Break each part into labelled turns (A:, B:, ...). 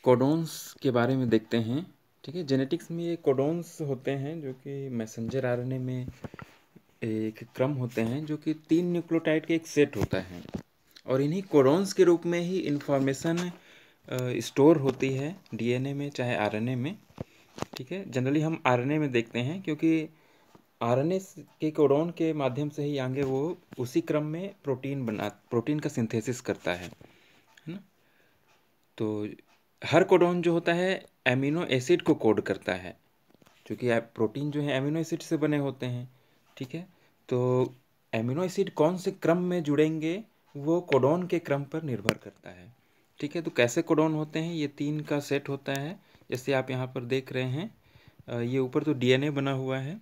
A: Codons के बारे में देखते हैं। ठीक है, जेनेटिक्स में ये कोडोन्स होते हैं जो कि मैसेंजर आरएनए में एक क्रम होते हैं जो कि 3 न्यूक्लियोटाइड के एक सेट होता है और इन्हीं कोडोन्स के रूप में ही इंफॉर्मेशन स्टोर होती है डीएनए में चाहे आरएनए में। ठीक है, जनरली हम आरएनए में देखते हैं क्योंकि आरएनए के कोडोन के माध्यम से ही आगे वो उसी क्रम में प्रोटीन का सिंथेसिस करता है ना। तो हर कोडोन जो होता है एमिनो एसिड को कोड करता है क्योंकि प्रोटीन जो है एमिनो एसिड से बने होते हैं। ठीक है, तो एमिनो एसिड कौन से क्रम में जुड़ेंगे वो कोडोन के क्रम पर निर्भर करता है। ठीक है, तो कैसे कोडोन होते हैं, ये 3 का सेट होता है जैसे आप यहाँ पर देख रहे हैं। ये ऊपर तो डीएनए बना हुआ है।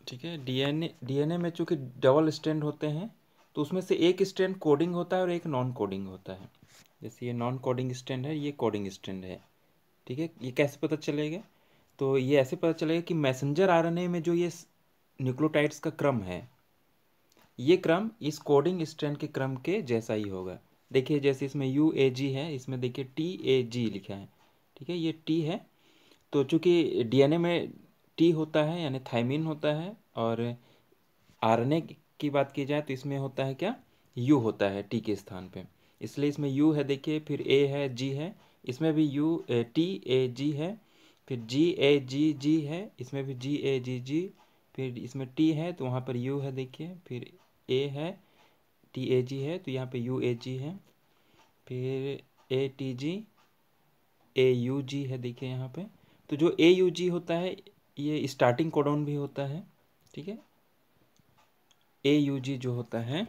A: ठीक है, डीएनए में चूँकि डबल स्ट्रैंड होते हैं तो उसमें से एक स्ट्रैंड कोडिंग होता है और एक नॉन कोडिंग होता है। जैसे ये नॉन कोडिंग स्ट्रैंड है, ये कोडिंग स्ट्रैंड है। ठीक है, ये कैसे पता चलेगा, तो ये ऐसे पता चलेगा कि मैसेंजर आरएनए में जो ये न्यूक्लियोटाइड्स का क्रम है, ये क्रम इस कोडिंग स्ट्रैंड के क्रम के जैसा ही होगा। देखिए जैसे इसमें UAG है, इसमें देखिए TAG लिखा है। ठीक है, ये T है, तो चूंकि डीएनए में T होता है यानी थाइमिन होता है और आरएनए की बात की जाए तो इसमें होता है क्या, U होता है T के स्थान पे, इसलिए इसमें U है। देखिए फिर A है, G है, इसमें भी TAG है, फिर GAGG है, इसमें भी GAGG, फिर इसमें T है तो वहाँ पर U है। देखिए फिर A है, TAG है तो यहाँ पे UAG है, फिर ATG AUG है। देखिए यहाँ पे तो जो AUG होता है ये स्टार्टिंग कोडोन भी होता है। ठीक है, AUG जो होता है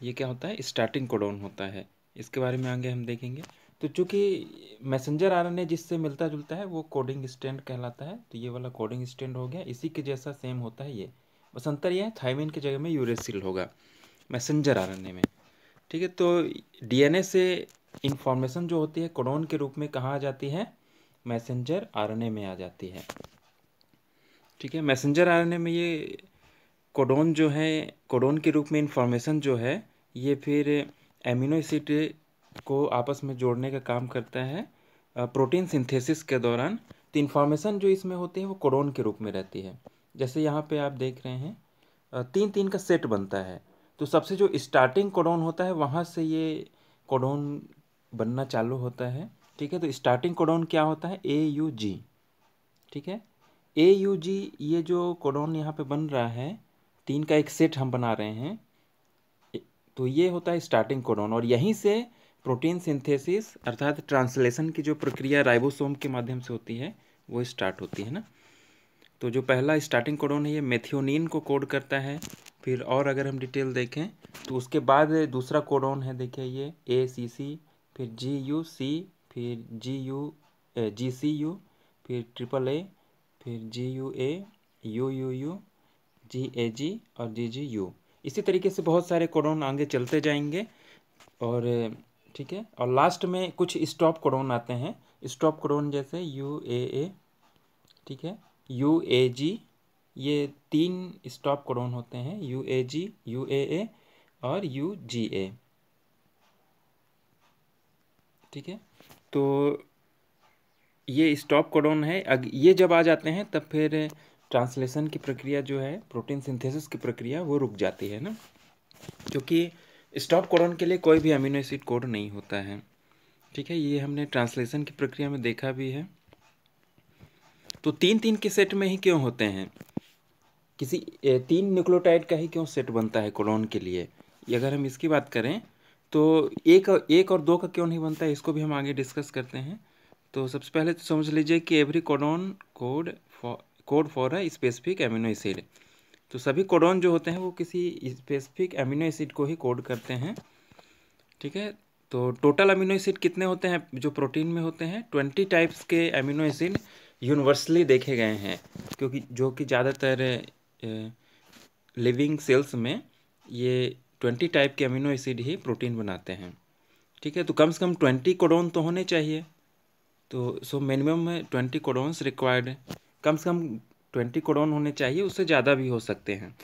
A: ये क्या होता है, स्टार्टिंग कोडोन होता है। इसके बारे में आगे हम देखेंगे। तो चूंकि मैसेंजर आरएनए जिससे मिलता जुलता है वो कोडिंग स्ट्रैंड कहलाता है, तो ये वाला कोडिंग स्ट्रैंड हो गया, इसी के जैसा सेम होता है ये, बस अंतर ये है थाइमिन की जगह में यूरेसिल होगा मैसेंजर आरएनए में। ठीक है, तो डीएनए से इंफॉर्मेशन जो होती है कोडोन के रूप में कहाँ आ जाती है, मैसेंजर आरएनए में आ जाती है। ठीक है, मैसेंजर आरएनए में ये कोडोन जो है, कोडोन के रूप में इंफॉर्मेशन जो है ये फिर एमिनो एसिड को आपस में जोड़ने का काम करता है प्रोटीन सिंथेसिस के दौरान। तो इन्फॉर्मेशन जो इसमें होती है वो कोडोन के रूप में रहती है। जैसे यहाँ पे आप देख रहे हैं 3 का सेट बनता है, तो सबसे जो स्टार्टिंग कोडोन होता है वहाँ से ये कोडोन बनना चालू होता है। ठीक है, तो स्टार्टिंग कोडोन क्या होता है, AUG। ठीक है, AUG ये जो कोडोन यहाँ पे बन रहा है 3 का एक सेट हम बना रहे हैं, तो ये होता है स्टार्टिंग कोडोन और यहीं से प्रोटीन सिंथेसिस अर्थात ट्रांसलेशन की जो प्रक्रिया राइबोसोम के माध्यम से होती है वो स्टार्ट होती है ना। तो जो पहला स्टार्टिंग कोडोन है ये मेथियोनिन को कोड करता है। फिर और अगर हम डिटेल देखें तो उसके बाद दूसरा कोडोन है, देखिए ये ACC, फिर GUC, फिर GCU, फिर AAA, फिर GUA, UUU, GAG और GGU। इसी तरीके से बहुत सारे कोडोन आगे चलते जाएंगे और ठीक है, और लास्ट में कुछ स्टॉप कोडोन आते हैं। स्टॉप कोडोन जैसे UAA, ठीक है, UAG, ये 3 स्टॉप कोडोन होते हैं, UAG, UAA और UGA। ठीक है, तो ये स्टॉप कोडोन है। ये जब आ जाते हैं तब फिर ट्रांसलेशन की प्रक्रिया जो है, प्रोटीन सिंथेसिस की प्रक्रिया वो रुक जाती है ना, क्योंकि स्टॉप कोडोन के लिए कोई भी अमीनो एसिड कोड नहीं होता है। ठीक है, ये हमने ट्रांसलेशन की प्रक्रिया में देखा भी है। तो 3 के सेट में ही क्यों होते हैं, किसी 3 न्यूक्लियोटाइड का ही क्यों सेट बनता है कोडोन के लिए, ये अगर हम इसकी बात करें तो एक और 2 का क्यों नहीं बनता है, इसको भी हम आगे डिस्कस करते हैं। तो सबसे पहले तो समझ लीजिए कि every codon code for a specific amino acid. तो सभी कोडोन जो होते हैं वो किसी स्पेसिफिक एमिनो एसिड को ही कोड करते हैं। ठीक है, तो टोटल अमीनो एसिड कितने होते हैं जो प्रोटीन में होते हैं, 20 टाइप्स के अमीनो एसिड यूनिवर्सली देखे गए हैं, क्योंकि जो कि ज़्यादातर लिविंग सेल्स में ये 20 टाइप के अमीनो एसिड ही प्रोटीन बनाते हैं। ठीक है, तो कम से कम 20 कोडोन तो होने चाहिए, तो सो मिनिमम में 20 कोडोन्स रिक्वायर्ड, कम से कम 20 कोडोन होने चाहिए, उससे ज़्यादा भी हो सकते हैं।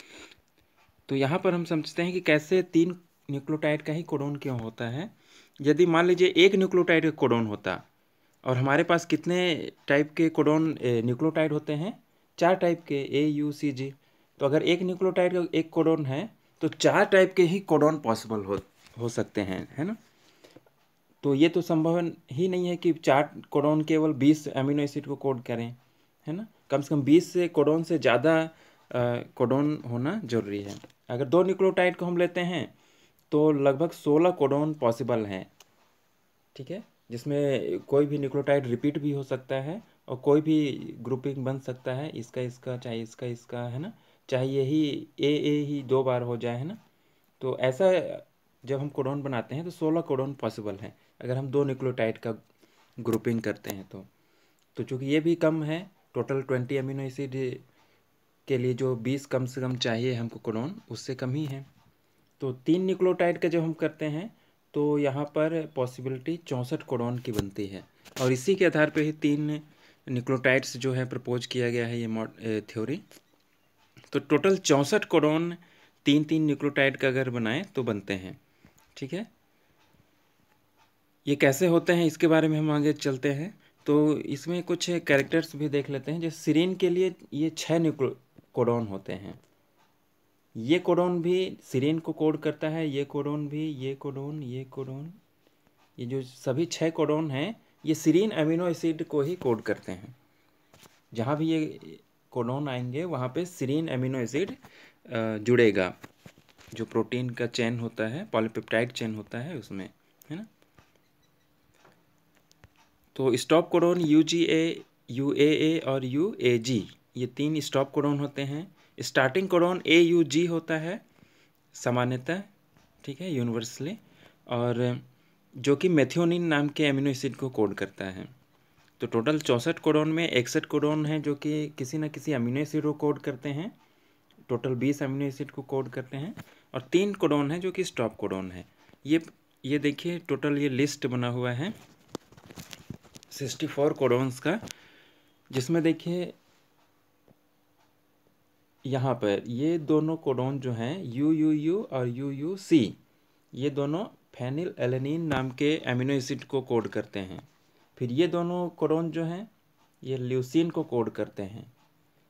A: तो यहाँ पर हम समझते हैं कि कैसे 3 न्यूक्लियोटाइड का ही कोडोन क्यों होता है। यदि मान लीजिए एक न्यूक्लियोटाइड का कोडोन होता और हमारे पास कितने टाइप के कोडोन न्यूक्लियोटाइड होते हैं? 4 टाइप के, ए यू सी जी। तो अगर एक न्यूक्लियोटाइड का एक कोडोन है तो 4 टाइप के ही कोडोन पॉसिबल हो सकते हैं, है ना। तो ये तो संभव ही नहीं है कि 4 कोडोन केवल 20 अमीनो एसिड को कोड करें, है ना। कम से कम 20 से कोडोन से ज़्यादा कोडोन होना जरूरी है। अगर 2 न्यूक्लियोटाइड को हम लेते हैं तो लगभग 16 कोडोन पॉसिबल हैं, ठीक है, जिसमें कोई भी न्यूक्लियोटाइड रिपीट भी हो सकता है और कोई भी ग्रुपिंग बन सकता है, इसका इसका चाहे इसका इसका, है ना, चाहे यही ए ही 2 बार हो जाए, है ना। तो ऐसा जब हम कोडोन बनाते हैं तो 16 कोडोन पॉसिबल हैं अगर हम 2 न्यूक्लियोटाइड का ग्रुपिंग करते हैं तो चूँकि ये भी कम है, टोटल 20 अमीनो एसिड के लिए जो 20 कम से कम चाहिए हमको कोडोन, उससे कम ही है। तो 3 न्यूक्लियोटाइड का जब हम करते हैं तो यहाँ पर पॉसिबिलिटी 64 कोडोन की बनती है और इसी के आधार पे ही 3 न्यूक्लियोटाइड्स जो है प्रपोज किया गया है ये थ्योरी। तो टोटल 64 कोडोन 3 न्यूक्लियोटाइड का अगर बनाएं तो बनते हैं, ठीक है। ये कैसे होते हैं इसके बारे में हम आगे चलते हैं। तो इसमें कुछ कैरेक्टर्स भी देख लेते हैं। जैसे सीरीन के लिए ये 6 न्यूक्लियो कोडोन होते हैं। ये कोडोन भी सीरीन को कोड करता है, ये कोडोन भी, ये कोडोन, ये कोडोन, ये जो सभी 6 कोडोन हैं ये सीरीन अमीनो एसिड को ही कोड करते हैं। जहाँ भी ये कोडोन आएंगे वहाँ पे सीरीन अमीनो एसिड जुड़ेगा, जो प्रोटीन का चेन होता है, पॉलीपेप्टाइड चेन होता है उसमें, है ना। तो स्टॉप कोडोन UGA, UAA और UAG, ये 3 स्टॉप कोडोन होते हैं। स्टार्टिंग कोडोन AUG होता है सामान्यतः, ठीक है, यूनिवर्सली, और जो कि मेथियोनिन नाम के अमीनो एसिड को कोड करता है। तो टोटल 64 कोडोन में 61 कोडोन हैं जो कि किसी न किसी अमीनो एसिड को कोड करते हैं, टोटल 20 अमीनो एसिड को कोड करते हैं, और 3 कोडोन है जो कि स्टॉप कोडोन है। ये देखिए टोटल ये लिस्ट बना हुआ है 64 कोडोन्स का, जिसमें देखिए यहाँ पर ये दोनों कोडोन जो हैं UUU और UUC, ये दोनों फेनिल एलेनिन नाम के अमीनो एसिड को कोड करते हैं। फिर ये दोनों कोडोन जो हैं ये ल्यूसीन को कोड करते हैं,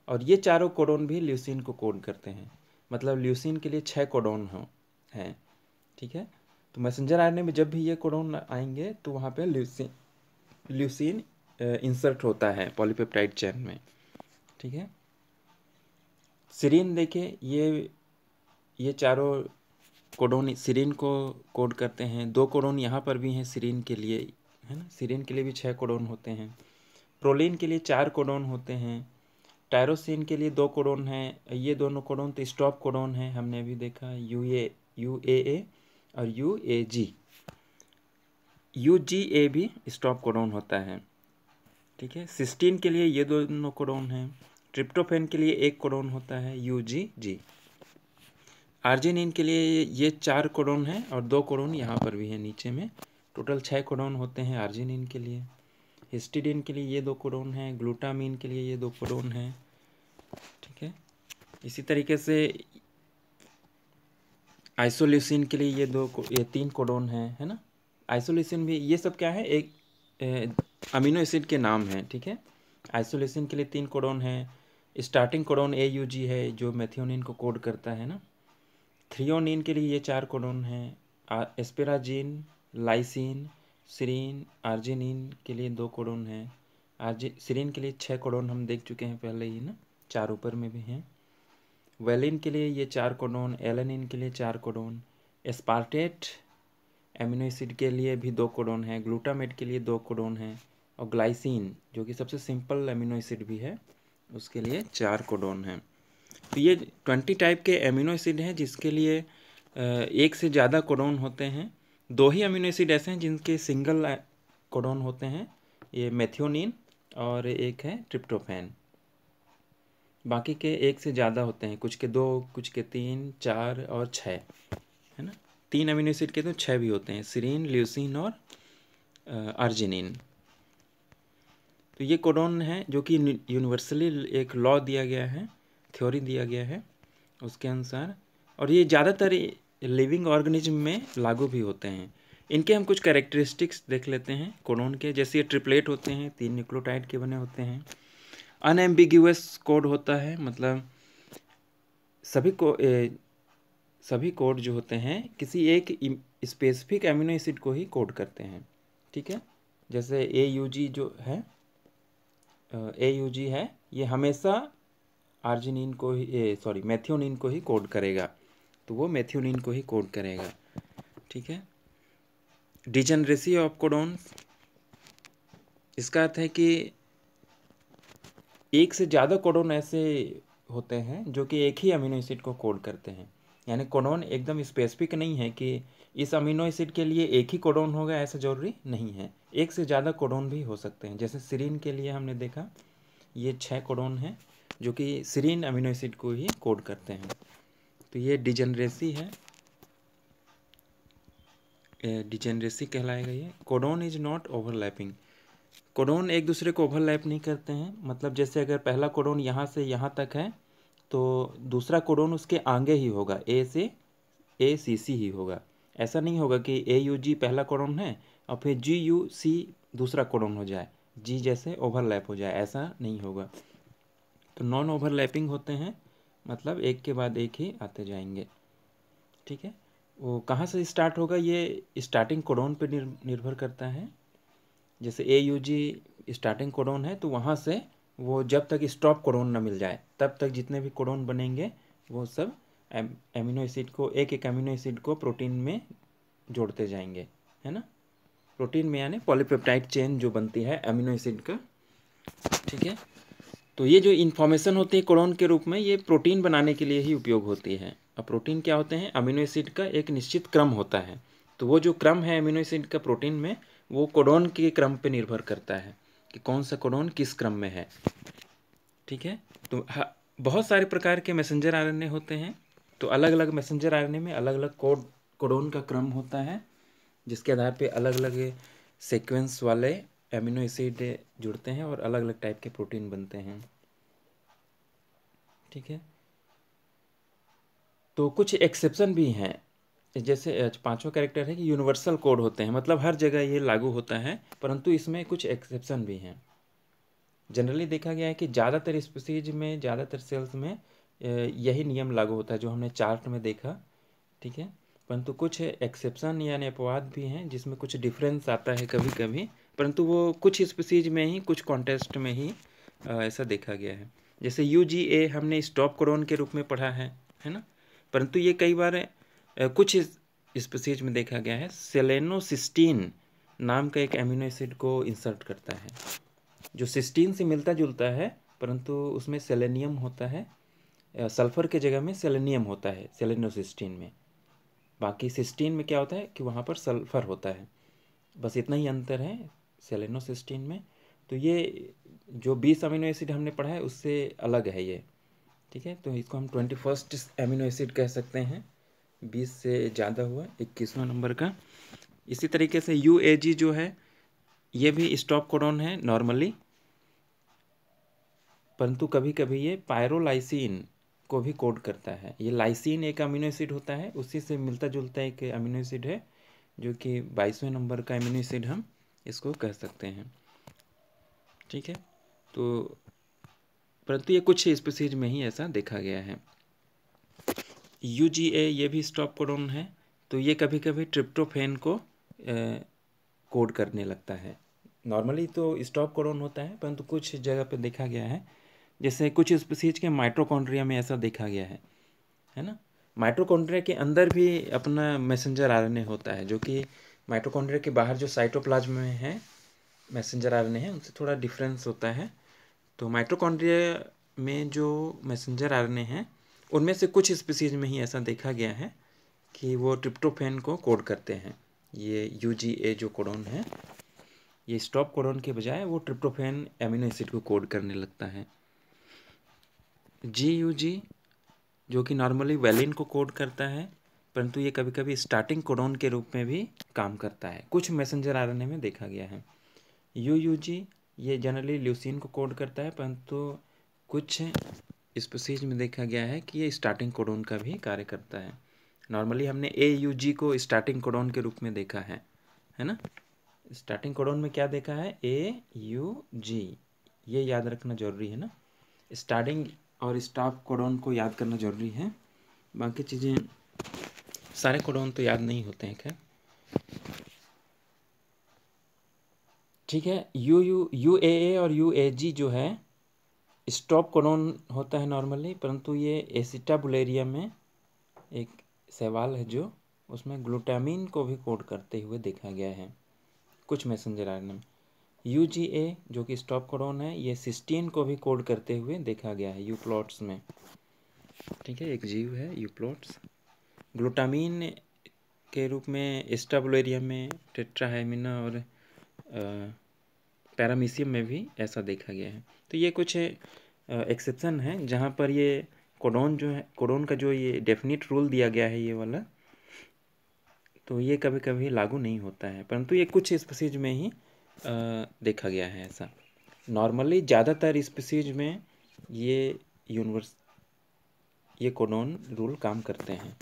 A: और ये चारों कोडोन भी ल्यूसीन को कोड करते हैं। मतलब ल्यूसीन के लिए 6 कोडोन हैं, ठीक है। तो मैसेंजर आरएनए में जब भी ये कोडोन आएंगे तो वहाँ पे ल्यूसीन इंसर्ट होता है पॉलीपेप्टाइड चेन में, ठीक है। सीरीन देखिए ये चारों कोडोन सीरीन को कोड करते हैं। 2 कोडोन यहाँ पर भी हैं सीरीन के लिए, है ना। सीरीन के लिए भी 6 कोडोन होते हैं। प्रोलीन के लिए 4 कोडोन होते हैं। टायरोसिन के लिए 2 कोडोन हैं। ये दोनों कोडोन तो स्टॉप कोडोन हैं, हमने अभी देखा, UAA और UAG। UGA भी स्टॉप कोडोन होता है, ठीक है। सिस्टीन के लिए ये दोनों कोडोन हैं। ट्रिप्टोफैन के लिए 1 कोडोन होता है, UGG। आर्जिनिन के लिए ये 4 कोडोन हैं और 2 कोडोन यहाँ पर भी हैं नीचे में। टोटल 6 कोडोन होते हैं आर्जिनिन के लिए। हिस्टिडीन के लिए ये 2 कोडोन हैं। ग्लूटामीन के लिए ये 2 कोडोन हैं, ठीक है। इसी तरीके से आइसोल्यूसिन के लिए ये 3 कोडोन हैं, है ना। आइसोल्यूसिन भी, ये सब क्या है, एक अमीनो एसिड के नाम हैं, ठीक है। आइसोल्यूसिन के लिए 3 कोडोन हैं। स्टार्टिंग कोडोन AUG है जो मेथियोनिन को कोड करता है ना। थ्रियोनिन के लिए ये 4 कोडोन हैं। एस्पेराजिन, लाइसिन, सीरीन, आर्जिनिन के लिए 2 कोडोन हैं। सीरीन के लिए 6 कोडोन हम देख चुके हैं पहले ही ना, 4 ऊपर में भी हैं। वेलिन के लिए ये 4 कोडोन, एलेनिन के लिए 4 कोडोन, एस्पार्टेट एमिनो एसिड के लिए भी 2 कोडोन हैं, ग्लूटामेट के लिए 2 कोडोन हैं, और ग्लाइसिन जो कि सबसे सिंपल एमिनो एसिड भी है उसके लिए 4 कोडोन हैं। तो ये 20 टाइप के एमिनो एसिड हैं जिसके लिए एक से ज़्यादा कोडोन होते हैं। 2 ही अमीनो एसिड ऐसे हैं जिनके सिंगल कोडोन होते हैं, ये मेथियोनिन और एक है ट्रिप्टोफैन। बाकी के एक से ज़्यादा होते हैं, कुछ के 2, कुछ के 3, 4 और 6, है ना। 3 अमीनो एसिड के तो 6 भी होते हैं, सीरीन, ल्यूसीन और आर्जिनिन। तो ये कोडोन है जो कि यूनिवर्सली एक लॉ दिया गया है, थ्योरी दिया गया है उसके अनुसार, और ये ज़्यादातर लिविंग ऑर्गेनिज्म में लागू भी होते हैं। इनके हम कुछ कैरेक्टरिस्टिक्स देख लेते हैं कोडोन के। जैसे ये ट्रिपलेट होते हैं, 3 न्यूक्लियोटाइड के बने होते हैं। अनएम्बिग्यूअस कोड होता है, मतलब सभी कोड जो होते हैं किसी एक स्पेसिफिक अमीनो एसिड को ही कोड करते हैं, ठीक है। जैसे AUG जो है, AUG है, ये हमेशा आर्जिनिन को ही मेथियोनिन को ही कोड करेगा, तो वो मेथियोनिन को ही कोड करेगा, ठीक है। डिजेनरेसी ऑफ कोडोन्स, इसका अर्थ है कि एक से ज़्यादा कोडोन ऐसे होते हैं जो कि एक ही अमीनो एसिड को कोड करते हैं। यानी कोडोन एकदम स्पेसिफिक नहीं है कि इस अमीनो एसिड के लिए एक ही कोडोन होगा, ऐसा जरूरी नहीं है। एक से ज़्यादा कोडोन भी हो सकते हैं। जैसे सीरीन के लिए हमने देखा ये 6 कोडोन हैं जो कि सीरीन अमीनो एसिड को ही कोड करते हैं। तो ये डिजेनरेसी है, डिजेनरेसी कहलाएगा ये। Codon is not overlapping, codon एक दूसरे को ओवरलैप नहीं करते हैं। मतलब जैसे अगर पहला कोडोन यहाँ से यहाँ तक है तो दूसरा कोडोन उसके आगे ही होगा, A से ACC ही होगा। ऐसा नहीं होगा कि AUG पहला कोडोन है और फिर GUC दूसरा कोडोन हो जाए, G जैसे ओवरलैप हो जाए, ऐसा नहीं होगा। तो नॉन ओवरलैपिंग होते हैं, मतलब एक के बाद एक ही आते जाएंगे, ठीक है। वो कहाँ से स्टार्ट होगा ये स्टार्टिंग कोडोन पर निर्भर करता है। जैसे AUG स्टार्टिंग कोडोन है तो वहाँ से वो जब तक स्टॉप कोडोन ना मिल जाए तब तक जितने भी कोडोन बनेंगे वो सब एमिनो एसिड को, एक एक एमिनो एसिड को प्रोटीन में जोड़ते जाएंगे, है ना। प्रोटीन में यानी पॉलीपेप्टाइड चेन जो बनती है एमिनो एसिड का, ठीक है। तो ये जो इन्फॉर्मेशन होती है कोडोन के रूप में, ये प्रोटीन बनाने के लिए ही उपयोग होती है। अब प्रोटीन क्या होते हैं, अमीनो एसिड का एक निश्चित क्रम होता है। तो वो जो क्रम है अमीनो एसिड का प्रोटीन में, वो कोडोन के क्रम पे निर्भर करता है कि कौन सा कोडोन किस क्रम में है, ठीक है। तो बहुत सारे प्रकार के मैसेंजर आरएनए होते हैं। तो अलग अलग मैसेंजर आरएनए में अलग अलग कोडोन का क्रम होता है, जिसके आधार पे अलग अलग सीक्वेंस वाले एमिनो एसिड जुड़ते हैं और अलग अलग टाइप के प्रोटीन बनते हैं, ठीक है। तो कुछ एक्सेप्शन भी हैं। जैसे पांचवा कैरेक्टर है कि यूनिवर्सल कोड होते हैं, मतलब हर जगह ये लागू होता है, परंतु इसमें कुछ एक्सेप्शन भी हैं। जनरली देखा गया है कि ज़्यादातर स्पीसीज में, ज़्यादातर सेल्स में यही नियम लागू होता है जो हमने चार्ट में देखा, ठीक है। परंतु कुछ एक्सेप्शन यानी अपवाद भी हैं जिसमें कुछ डिफरेंस आता है कभी कभी, परंतु वो कुछ स्पीसीज में ही, कुछ कॉन्टेस्ट में ही ऐसा देखा गया है। जैसे UGA हमने स्टॉप कोडोन के रूप में पढ़ा है ना। परंतु ये कई बार कुछ स्पीसीज में देखा गया है सेलेनोसिस्टीन नाम का एक एमिनो एसिड को इंसर्ट करता है, जो सिस्टीन से मिलता जुलता है, परंतु उसमें सेलेनियम होता है, सल्फर के जगह में सेलेनियम होता है सेलेनोसिस्टीन में। बाकी सिस्टीन में क्या होता है कि वहाँ पर सल्फर होता है, बस इतना ही अंतर है सेलेनोसिस्टीन में। तो ये जो 20 अमीनो एसिड हमने पढ़ा है उससे अलग है ये, ठीक है। तो इसको हम 21st अमीनो एसिड कह सकते हैं, 20 से ज़्यादा हुआ, 21वां नंबर का। इसी तरीके से UAG जो है ये भी स्टॉप कोडोन है नॉर्मली, परंतु कभी कभी ये पायरोलाइसिन को भी कोड करता है। ये लाइसिन एक अमीनो एसिड होता है, उसी से मिलता जुलता एक अमीनो एसिड है जो कि 22वें नंबर का अमीनो एसिड हम इसको कह सकते हैं, ठीक है। तो परंतु ये कुछ स्पीसीज में ही ऐसा देखा गया है। UGA ये भी स्टॉप कोडोन है, तो ये कभी कभी ट्रिप्टोफेन को कोड करने लगता है। नॉर्मली तो स्टॉप कोडोन होता है, परंतु कुछ जगह पे देखा गया है, जैसे कुछ स्पीसीज के माइटोकॉन्ड्रिया में ऐसा देखा गया है ना। माइटोकॉन्ड्रिया के अंदर भी अपना मैसेंजर आरएनए होता है, जो कि माइटोकॉन्ड्रिया के बाहर जो साइटोप्लाज्म में है मैसेंजर आरएनए है, उनसे थोड़ा डिफरेंस होता है। तो माइटोकॉन्ड्रिया में जो मैसेंजर आरएनए हैं उनमें से कुछ स्पीसीज में ही ऐसा देखा गया है कि वो ट्रिप्टोफैन को कोड करते हैं। ये UGA जो कोडोन है, ये स्टॉप कोडोन के बजाय वो ट्रिप्टोफैन एमिनो एसिड को कोड करने लगता है। GUG जो कि नॉर्मली वैलिन को कोड करता है, परंतु ये कभी कभी स्टार्टिंग कोडोन के रूप में भी काम करता है, कुछ मैसेंजर आरएनए में देखा गया है। UUG ये जनरली ल्यूसीन को कोड करता है, परंतु कुछ स्पीसीज में देखा गया है कि ये स्टार्टिंग कोडोन का भी कार्य करता है। नॉर्मली हमने AUG को स्टार्टिंग कोडोन के रूप में देखा है, है ना। स्टार्टिंग कोडोन में क्या देखा है, AUG, ये याद रखना जरूरी है ना। स्टार्टिंग और स्टॉप कोडोन को याद करना जरूरी है, बाकी चीज़ें सारे कोडोन तो याद नहीं होते हैं। खैर ठीक है। UAA और UAG जो है स्टॉप कोडोन होता है नॉर्मली, परंतु ये एसिटाबुलेरिया में एक सवाल है जो उसमें ग्लूटामीन को भी कोड करते हुए देखा गया है कुछ मैसेंजर आरएनए में। UGA जो कि स्टॉप कोडोन है, ये सिस्टीन को भी कोड करते हुए देखा गया है यूप्लॉट्स में। ठीक है, एक जीव है यूप्लॉट्स। ग्लूटामीन के रूप में एस्टाबुलेरिया में, टेट्राहाइमिना और पैरामीशियम में भी ऐसा देखा गया है। तो ये कुछ एक्सेप्शन है जहाँ पर ये कोडोन जो है, कोडोन का जो ये डेफिनेट रूल दिया गया है ये वाला, तो ये कभी कभी लागू नहीं होता है, परंतु ये कुछ स्पीसीज में ही देखा गया है ऐसा। नॉर्मली ज़्यादातर स्पीसीज में ये ये कोडोन रूल काम करते हैं,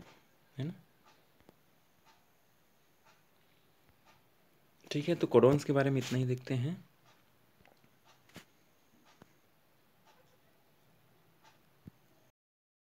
A: है ना। ठीक है, तो कोडोन्स के बारे में इतना ही देखते हैं।